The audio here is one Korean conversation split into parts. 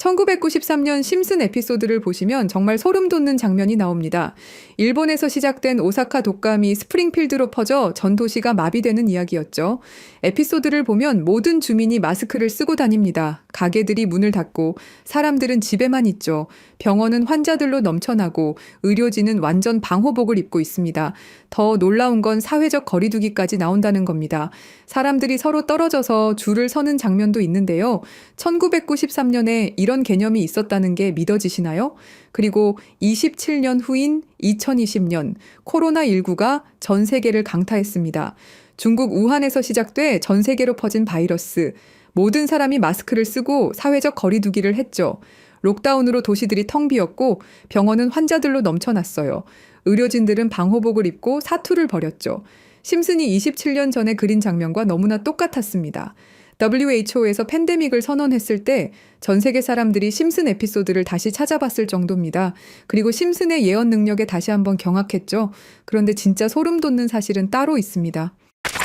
1993년 심슨 에피소드를 보시면 정말 소름 돋는 장면이 나옵니다. 일본에서 시작된 오사카 독감이 스프링필드로 퍼져 전 도시가 마비되는 이야기였죠. 에피소드를 보면 모든 주민이 마스크를 쓰고 다닙니다. 가게들이 문을 닫고 사람들은 집에만 있죠. 병원은 환자들로 넘쳐나고 의료진은 완전 방호복을 입고 있습니다. 더 놀라운 건 사회적 거리두기까지 나온다는 겁니다. 사람들이 서로 떨어져서 줄을 서는 장면도 있는데요. 1993년에 이런 개념이 있었다는 게 믿어지시나요? 그리고 27년 후인 2020년 코로나19가 전 세계를 강타했습니다. 중국 우한에서 시작돼 전 세계로 퍼진 바이러스. 모든 사람이 마스크를 쓰고 사회적 거리두기를 했죠. 록다운으로 도시들이 텅 비었고 병원은 환자들로 넘쳐났어요. 의료진들은 방호복을 입고 사투를 벌였죠. 심슨이 27년 전에 그린 장면과 너무나 똑같았습니다. WHO에서 팬데믹을 선언했을 때 전 세계 사람들이 심슨 에피소드를 다시 찾아봤을 정도입니다. 그리고 심슨의 예언 능력에 다시 한번 경악했죠. 그런데 진짜 소름 돋는 사실은 따로 있습니다.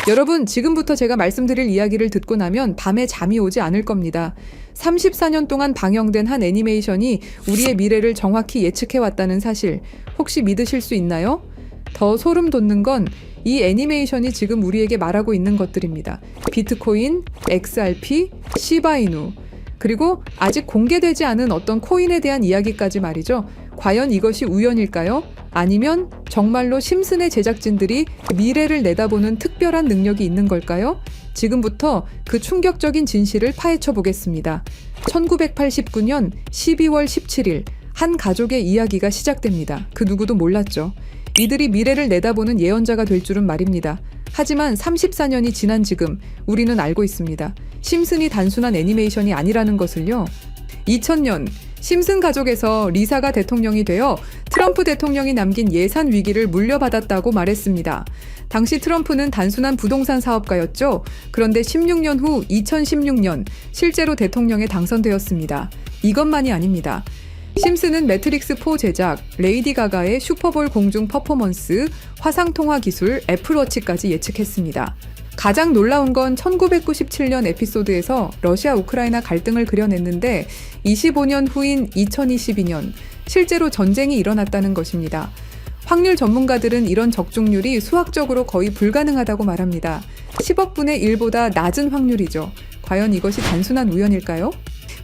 여러분, 지금부터 제가 말씀드릴 이야기를 듣고 나면 밤에 잠이 오지 않을 겁니다. 34년 동안 방영된 한 애니메이션이 우리의 미래를 정확히 예측해왔다는 사실, 혹시 믿으실 수 있나요? 더 소름 돋는 건 이 애니메이션이 지금 우리에게 말하고 있는 것들입니다. 비트코인, XRP, 시바이누, 그리고 아직 공개되지 않은 어떤 코인에 대한 이야기까지 말이죠. 과연 이것이 우연일까요? 아니면 정말로 심슨의 제작진들이 미래를 내다보는 특별한 능력이 있는 걸까요? 지금부터 그 충격적인 진실을 파헤쳐 보겠습니다. 1989년 12월 17일 한 가족의 이야기가 시작됩니다. 그 누구도 몰랐죠. 이들이 미래를 내다보는 예언자가 될 줄은 말입니다. 하지만 34년이 지난 지금 우리는 알고 있습니다. 심슨이 단순한 애니메이션이 아니라는 것을요. 2000년 심슨 가족에서 리사가 대통령이 되어 트럼프 대통령이 남긴 예산 위기를 물려받았다고 말했습니다. 당시 트럼프는 단순한 부동산 사업가였죠. 그런데 16년 후 2016년 실제로 대통령에 당선되었습니다. 이것만이 아닙니다. 심슨은 매트릭스4 제작, 레이디 가가의 슈퍼볼 공중 퍼포먼스, 화상통화 기술, 애플워치까지 예측했습니다. 가장 놀라운 건 1997년 에피소드에서 러시아 우크라이나 갈등을 그려냈는데 25년 후인 2022년 실제로 전쟁이 일어났다는 것입니다. 확률 전문가들은 이런 적중률이 수학적으로 거의 불가능하다고 말합니다. 10억 분의 1보다 낮은 확률이죠. 과연 이것이 단순한 우연일까요?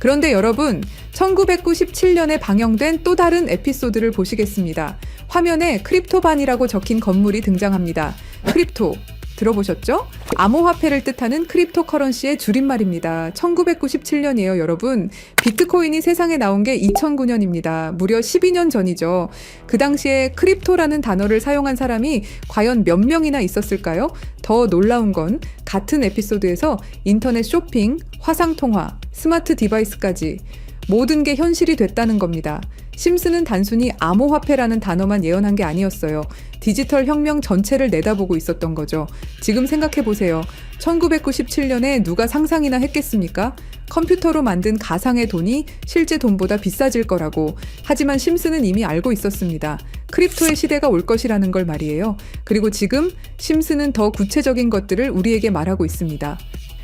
그런데 여러분, 1997년에 방영된 또 다른 에피소드를 보시겠습니다. 화면에 크립토반이라고 적힌 건물이 등장합니다. 크립토, 들어보셨죠? 암호화폐를 뜻하는 크립토커런시의 줄임말입니다. 1997년이에요, 여러분. 비트코인이 세상에 나온 게 2009년입니다. 무려 12년 전이죠. 그 당시에 크립토라는 단어를 사용한 사람이 과연 몇 명이나 있었을까요? 더 놀라운 건 같은 에피소드에서 인터넷 쇼핑, 화상통화, 스마트 디바이스까지 모든 게 현실이 됐다는 겁니다. 심슨은 단순히 암호화폐라는 단어만 예언한 게 아니었어요. 디지털 혁명 전체를 내다보고 있었던 거죠. 지금 생각해보세요. 1997년에 누가 상상이나 했겠습니까? 컴퓨터로 만든 가상의 돈이 실제 돈보다 비싸질 거라고. 하지만 심슨은 이미 알고 있었습니다. 크립토의 시대가 올 것이라는 걸 말이에요. 그리고 지금 심슨은 더 구체적인 것들을 우리에게 말하고 있습니다.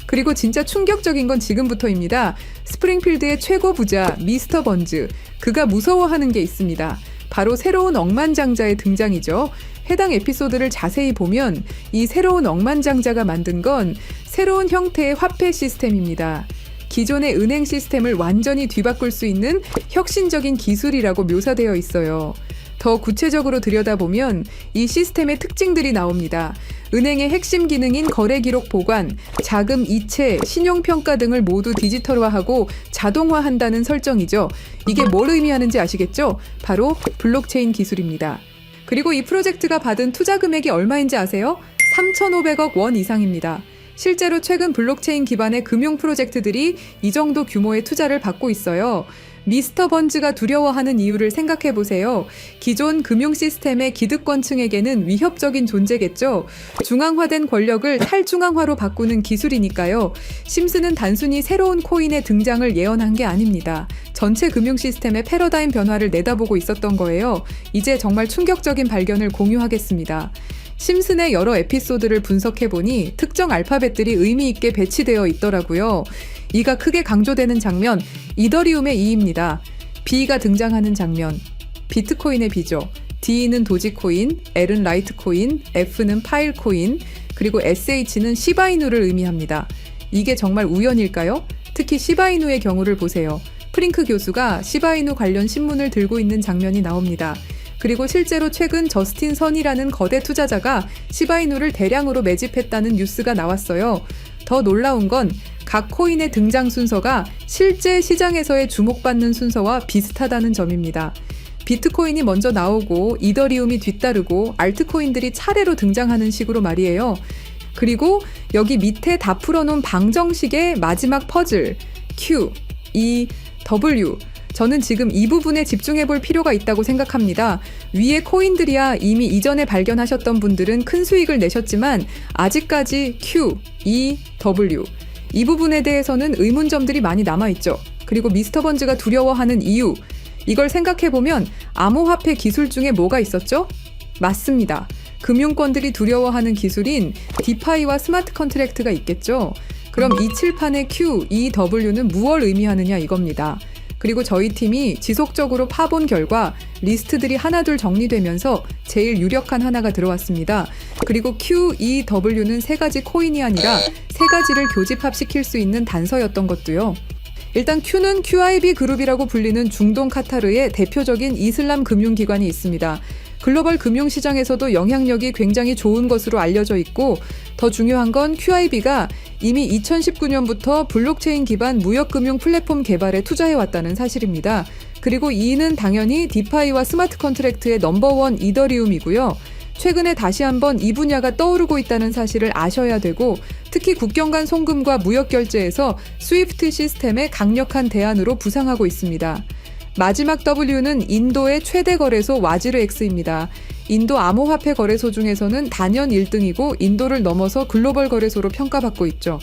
그리고 진짜 충격적인 건 지금부터입니다. 스프링필드의 최고 부자 미스터 번즈, 그가 무서워하는 게 있습니다. 바로 새로운 억만장자의 등장이죠. 해당 에피소드를 자세히 보면 이 새로운 억만장자가 만든 건 새로운 형태의 화폐 시스템입니다. 기존의 은행 시스템을 완전히 뒤바꿀 수 있는 혁신적인 기술이라고 묘사되어 있어요. 더 구체적으로 들여다보면 이 시스템의 특징들이 나옵니다. 은행의 핵심 기능인 거래 기록 보관, 자금 이체, 신용평가 등을 모두 디지털화하고 자동화한다는 설정이죠. 이게 뭘 의미하는지 아시겠죠? 바로 블록체인 기술입니다. 그리고 이 프로젝트가 받은 투자 금액이 얼마인지 아세요? 3,500억 원 이상입니다. 실제로 최근 블록체인 기반의 금융 프로젝트들이 이 정도 규모의 투자를 받고 있어요. 미스터 번즈가 두려워하는 이유를 생각해 보세요. 기존 금융 시스템의 기득권층에게는 위협적인 존재겠죠. 중앙화된 권력을 탈중앙화로 바꾸는 기술이니까요. 심슨은 단순히 새로운 코인의 등장을 예언한 게 아닙니다. 전체 금융 시스템의 패러다임 변화를 내다보고 있었던 거예요. 이제 정말 충격적인 발견을 공유하겠습니다. 심슨의 여러 에피소드를 분석해보니 특정 알파벳들이 의미 있게 배치되어 있더라고요. 이가 크게 강조되는 장면, 이더리움의 E입니다. B가 등장하는 장면, 비트코인의 B죠. D는 도지코인, L은 라이트코인, F는 파일코인, 그리고 SH는 시바이누를 의미합니다. 이게 정말 우연일까요? 특히 시바이누의 경우를 보세요. 프링크 교수가 시바이누 관련 신문을 들고 있는 장면이 나옵니다. 그리고 실제로 최근 저스틴 선이라는 거대 투자자가 시바이누를 대량으로 매집했다는 뉴스가 나왔어요. 더 놀라운 건 각 코인의 등장 순서가 실제 시장에서의 주목받는 순서와 비슷하다는 점입니다. 비트코인이 먼저 나오고 이더리움이 뒤따르고 알트코인들이 차례로 등장하는 식으로 말이에요. 그리고 여기 밑에 다 풀어놓은 방정식의 마지막 퍼즐 Q, E, W. 저는 지금 이 부분에 집중해 볼 필요가 있다고 생각합니다. 위에 코인들이야 이미 이전에 발견하셨던 분들은 큰 수익을 내셨지만 아직까지 Q, E, W. 이 부분에 대해서는 의문점들이 많이 남아있죠. 그리고 미스터 번즈가 두려워하는 이유. 이걸 생각해보면 암호화폐 기술 중에 뭐가 있었죠? 맞습니다. 금융권들이 두려워하는 기술인 디파이와 스마트 컨트랙트가 있겠죠. 그럼 이 칠판의 Q, E, W는 무엇을 의미하느냐 이겁니다. 그리고 저희 팀이 지속적으로 파본 결과 리스트들이 하나둘 정리되면서 제일 유력한 하나가 들어왔습니다. 그리고 Q, E, W는 세 가지 코인이 아니라 세 가지를 교집합시킬 수 있는 단서였던 것도요. 일단 Q는 QIB 그룹이라고 불리는 중동 카타르의 대표적인 이슬람 금융기관이 있습니다. 글로벌 금융시장에서도 영향력이 굉장히 좋은 것으로 알려져 있고 더 중요한 건 QIB가 이미 2019년부터 블록체인 기반 무역금융 플랫폼 개발에 투자해왔다는 사실입니다. 그리고 E는 당연히 디파이와 스마트 컨트랙트의 넘버원 이더리움이고요. 최근에 다시 한번 이 분야가 떠오르고 있다는 사실을 아셔야 되고 특히 국경 간 송금과 무역 결제에서 스위프트 시스템의 강력한 대안으로 부상하고 있습니다. 마지막 W는 인도의 최대 거래소 와지르X입니다. 인도 암호화폐 거래소 중에서는 단연 1등이고 인도를 넘어서 글로벌 거래소로 평가받고 있죠.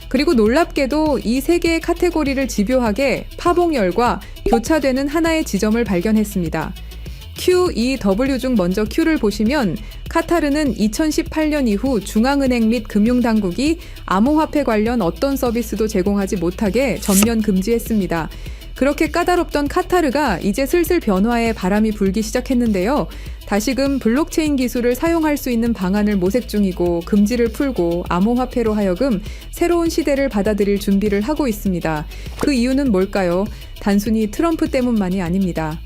그리고 놀랍게도 이 세 개의 카테고리를 집요하게 파봉열과 교차되는 하나의 지점을 발견했습니다. Q, E, W 중 먼저 Q를 보시면 카타르는 2018년 이후 중앙은행 및 금융당국이 암호화폐 관련 어떤 서비스도 제공하지 못하게 전면 금지했습니다. 그렇게 까다롭던 카타르가 이제 슬슬 변화의 바람이 불기 시작했는데요. 다시금 블록체인 기술을 사용할 수 있는 방안을 모색 중이고 금지를 풀고 암호화폐로 하여금 새로운 시대를 받아들일 준비를 하고 있습니다. 그 이유는 뭘까요? 단순히 트럼프 때문만이 아닙니다.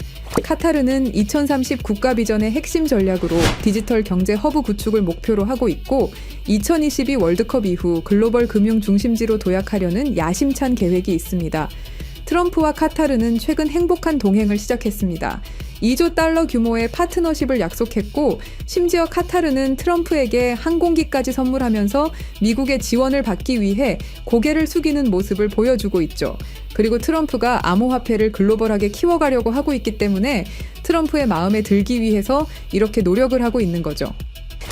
카타르는 2030 국가 비전의 핵심 전략으로 디지털 경제 허브 구축을 목표로 하고 있고 2022 월드컵 이후 글로벌 금융 중심지로 도약하려는 야심찬 계획이 있습니다. 트럼프와 카타르는 최근 행복한 동행을 시작했습니다. 2조 달러 규모의 파트너십을 약속했고 심지어 카타르는 트럼프에게 항공기까지 선물하면서 미국의 지원을 받기 위해 고개를 숙이는 모습을 보여주고 있죠. 그리고 트럼프가 암호화폐를 글로벌하게 키워가려고 하고 있기 때문에 트럼프의 마음에 들기 위해서 이렇게 노력을 하고 있는 거죠.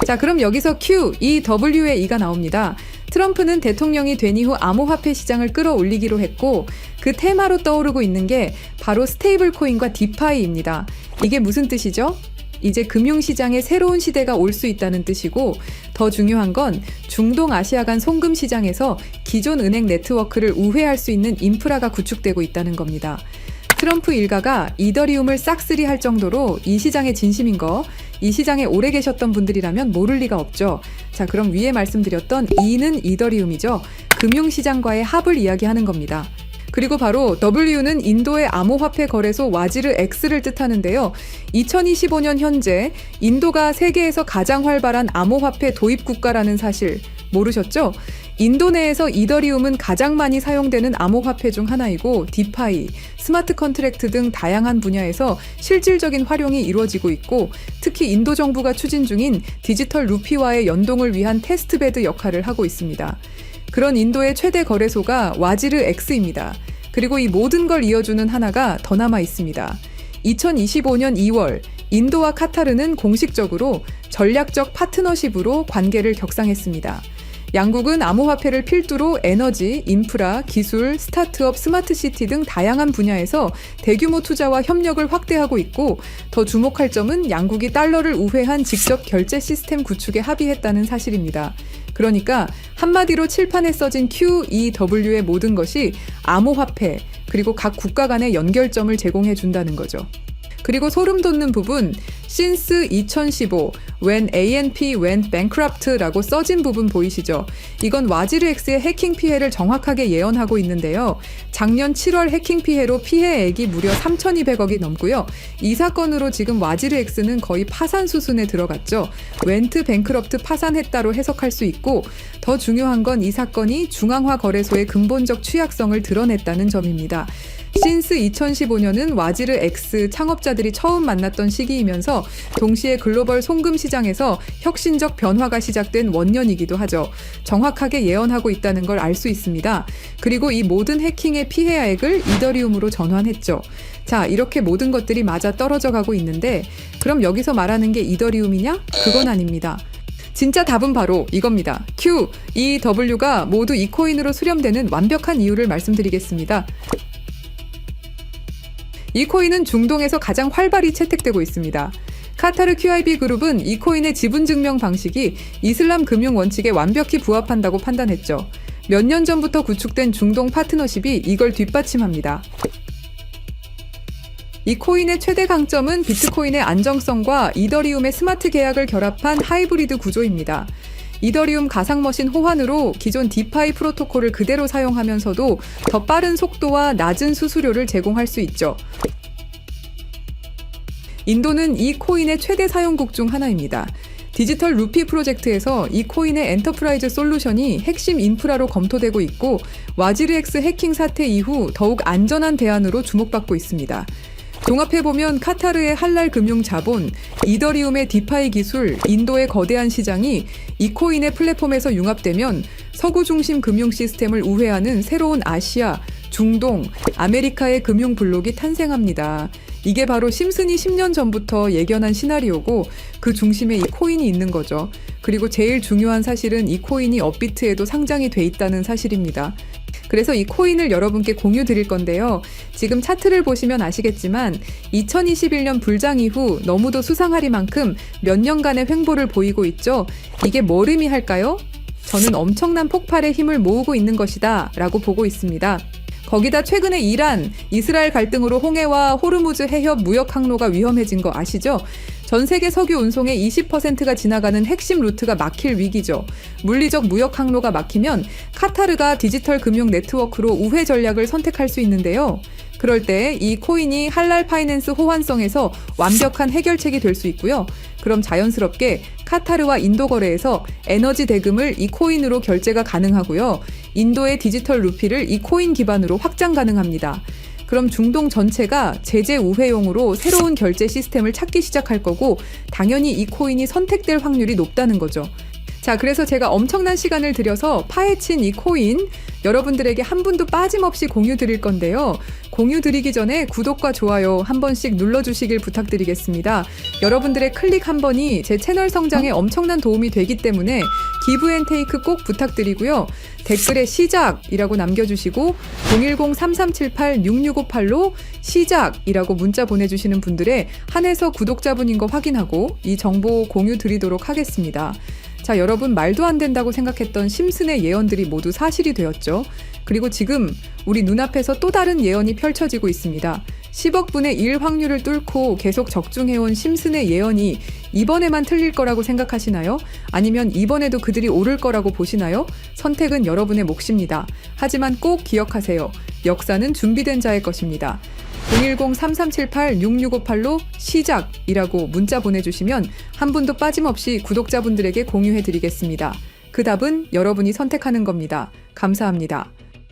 자, 그럼 여기서 Q, E, W의 E가 나옵니다. 트럼프는 대통령이 된 이후 암호화폐 시장을 끌어올리기로 했고 그 테마로 떠오르고 있는 게 바로 스테이블 코인과 디파이입니다. 이게 무슨 뜻이죠? 이제 금융시장에 새로운 시대가 올 수 있다는 뜻이고 더 중요한 건 중동 아시아 간 송금 시장에서 기존 은행 네트워크를 우회할 수 있는 인프라가 구축되고 있다는 겁니다. 트럼프 일가가 이더리움을 싹쓸이 할 정도로 이 시장의 진심인 거, 이 시장에 오래 계셨던 분들이라면 모를 리가 없죠. 자, 그럼 위에 말씀드렸던 E는 이더리움이죠. 금융시장과의 합을 이야기하는 겁니다. 그리고 바로 W는 인도의 암호화폐 거래소 와지르X를 뜻하는데요. 2025년 현재 인도가 세계에서 가장 활발한 암호화폐 도입 국가라는 사실 모르셨죠? 인도 내에서 이더리움은 가장 많이 사용되는 암호화폐 중 하나이고 디파이, 스마트 컨트랙트 등 다양한 분야에서 실질적인 활용이 이루어지고 있고 특히 인도 정부가 추진 중인 디지털 루피와의 연동을 위한 테스트베드 역할을 하고 있습니다. 그런 인도의 최대 거래소가 와지르X입니다. 그리고 이 모든 걸 이어주는 하나가 더 남아 있습니다. 2025년 2월 인도와 카타르는 공식적으로 전략적 파트너십으로 관계를 격상했습니다. 양국은 암호화폐를 필두로 에너지, 인프라, 기술, 스타트업, 스마트시티 등 다양한 분야에서 대규모 투자와 협력을 확대하고 있고, 더 주목할 점은 양국이 달러를 우회한 직접 결제 시스템 구축에 합의했다는 사실입니다. 그러니까 한마디로 칠판에 써진 QEW의 모든 것이 암호화폐, 그리고 각 국가 간의 연결점을 제공해 준다는 거죠. 그리고 소름 돋는 부분, since 2015, when ANP went bankrupt라고 써진 부분 보이시죠? 이건 와지르엑스의 해킹 피해를 정확하게 예언하고 있는데요. 작년 7월 해킹 피해로 피해액이 무려 3,200억이 넘고요. 이 사건으로 지금 와지르엑스는 거의 파산 수순에 들어갔죠. went bankrupt 파산했다로 해석할 수 있고, 더 중요한 건 이 사건이 중앙화 거래소의 근본적 취약성을 드러냈다는 점입니다. since 2015년은 와지르엑스 창업자들이 처음 만났던 시기이면서 동시에 글로벌 송금 시장에서 혁신적 변화가 시작된 원년이기도 하죠. 정확하게 예언하고 있다는 걸 알 수 있습니다. 그리고 이 모든 해킹의 피해액을 이더리움으로 전환했죠. 자, 이렇게 모든 것들이 맞아 떨어져 가고 있는데, 그럼 여기서 말하는 게 이더리움이냐? 그건 아닙니다. 진짜 답은 바로 이겁니다. QEW가 모두 이 코인으로 수렴되는 완벽한 이유를 말씀드리겠습니다. 이 코인은 중동에서 가장 활발히 채택되고 있습니다. 카타르 QIB 그룹은 이 코인의 지분 증명 방식이 이슬람 금융 원칙에 완벽히 부합한다고 판단했죠. 몇 년 전부터 구축된 중동 파트너십이 이걸 뒷받침합니다. 이 코인의 최대 강점은 비트코인의 안정성과 이더리움의 스마트 계약을 결합한 하이브리드 구조입니다. 이더리움 가상머신 호환으로 기존 디파이 프로토콜을 그대로 사용하면서도 더 빠른 속도와 낮은 수수료를 제공할 수 있죠. 인도는 이 코인의 최대 사용국 중 하나입니다. 디지털 루피 프로젝트에서 이 코인의 엔터프라이즈 솔루션이 핵심 인프라로 검토되고 있고, 와지르엑스 해킹 사태 이후 더욱 안전한 대안으로 주목받고 있습니다. 종합해보면 카타르의 할랄 금융 자본, 이더리움의 디파이 기술, 인도의 거대한 시장이 이 코인의 플랫폼에서 융합되면 서구 중심 금융 시스템을 우회하는 새로운 아시아, 중동, 아메리카의 금융 블록이 탄생합니다. 이게 바로 심슨이 10년 전부터 예견한 시나리오고, 그 중심에 이 코인이 있는 거죠. 그리고 제일 중요한 사실은 이 코인이 업비트에도 상장이 돼 있다는 사실입니다. 그래서 이 코인을 여러분께 공유 드릴 건데요. 지금 차트를 보시면 아시겠지만 2021년 불장 이후 너무도 수상하리만큼 몇 년간의 횡보를 보이고 있죠. 이게 뭘 의미할까요? 저는 엄청난 폭발의 힘을 모으고 있는 것이다 라고 보고 있습니다. 거기다 최근에 이란, 이스라엘 갈등으로 홍해와 호르무즈 해협 무역 항로가 위험해진 거 아시죠? 전 세계 석유 운송의 20%가 지나가는 핵심 루트가 막힐 위기죠. 물리적 무역 항로가 막히면 카타르가 디지털 금융 네트워크로 우회 전략을 선택할 수 있는데요. 그럴 때 이 코인이 할랄 파이낸스 호환성에서 완벽한 해결책이 될 수 있고요. 그럼 자연스럽게 카타르와 인도 거래에서 에너지 대금을 이 코인으로 결제가 가능하고요. 인도의 디지털 루피를 이 코인 기반으로 확장 가능합니다. 그럼 중동 전체가 제재 우회용으로 새로운 결제 시스템을 찾기 시작할 거고, 당연히 이 코인이 선택될 확률이 높다는 거죠. 자, 그래서 제가 엄청난 시간을 들여서 파헤친 이 코인, 여러분들에게 한 분도 빠짐없이 공유 드릴 건데요. 공유 드리기 전에 구독과 좋아요 한 번씩 눌러주시길 부탁드리겠습니다. 여러분들의 클릭 한 번이 제 채널 성장에 엄청난 도움이 되기 때문에 기브앤테이크 꼭 부탁드리고요. 댓글에 시작이라고 남겨주시고 010-3378-6658로 시작이라고 문자 보내주시는 분들의 한해서 구독자분인 거 확인하고 이 정보 공유 드리도록 하겠습니다. 자, 여러분, 말도 안 된다고 생각했던 심슨의 예언들이 모두 사실이 되었죠. 그리고 지금 우리 눈앞에서 또 다른 예언이 펼쳐지고 있습니다. 10억 분의 1 확률을 뚫고 계속 적중해온 심슨의 예언이 이번에만 틀릴 거라고 생각하시나요? 아니면 이번에도 그들이 오를 거라고 보시나요? 선택은 여러분의 몫입니다. 하지만 꼭 기억하세요. 역사는 준비된 자의 것입니다. 010-3378-6658로 시작이라고 문자 보내주시면 한 분도 빠짐없이 구독자분들에게 공유해드리겠습니다. 그 답은 여러분이 선택하는 겁니다. 감사합니다.